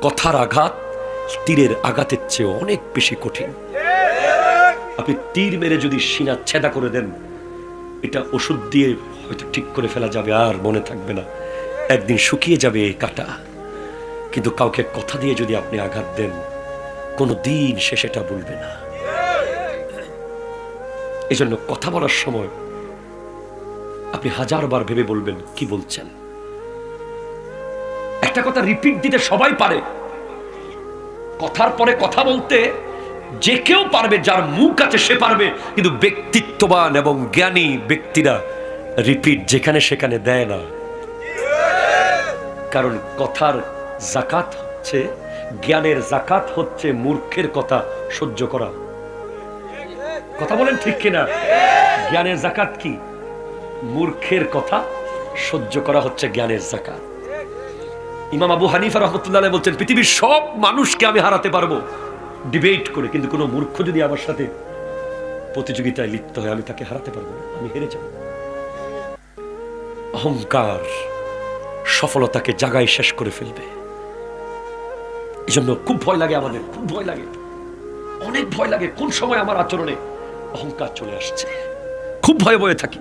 কথার আঘাত তীরের আঘাতের চেয়ে অনেক বেশি কঠিন। আপনি তীর মেরে যদি সিনা ছেদা করে দেন, এটা ওষুধ দিয়ে হয়তো ঠিক করে ফেলা যাবে, আর মনে থাকবে না, একদিন শুকিয়ে যাবে এই কাটা। কিন্তু কাউকে কথা দিয়ে যদি আপনি আঘাত দেন, কোনো দিন সে সেটা বলবে না। এই জন্য কথা বলার সময় আপনি 1000 বার ভেবে বলবেন কি বলছেন। একটা কথা রিপিট দিতে সবাই পারে, কথার পরে কথা বলতে যে কেউ পারবে, যার মুখ আছে সে পারবে, কিন্তু ব্যক্তিত্ববান এবং জ্ঞানী ব্যক্তিরা রিপিট যেখানে সেখানে দেয় না। কারণ কথার জাকাত হচ্ছে, জ্ঞানের জাকাত হচ্ছে মূর্খের কথা সহ্য করা। কথা বলেন ঠিক কিনা? জ্ঞানের জাকাত কি? মূর্খের কথা সহ্য করা হচ্ছে জ্ঞানের জাকাত। ইমাম আবু হানিফা রাহমাতুল্লাহ আলাইহি বলছেন, পৃথিবীর সব মানুষকে আমি হারাতে পারবো ডিবেট করে, কিন্তু কোনো মূর্খ যদি আমার সাথে প্রতিযোগিতায় লিপ্ত হয়, আমি তাকে হারাতে পারবো না, আমি হেরে যাব। অহংকার সফলতাকে জায়গায় শেষ করে ফেলবে। এই জন্য খুব ভয় লাগে আমাদের, খুব ভয় লাগে, অনেক ভয় লাগে কোন সময় আমার আচরণে অহংকার চলে আসছে। খুব ভয়ে ভয়ে থাকি।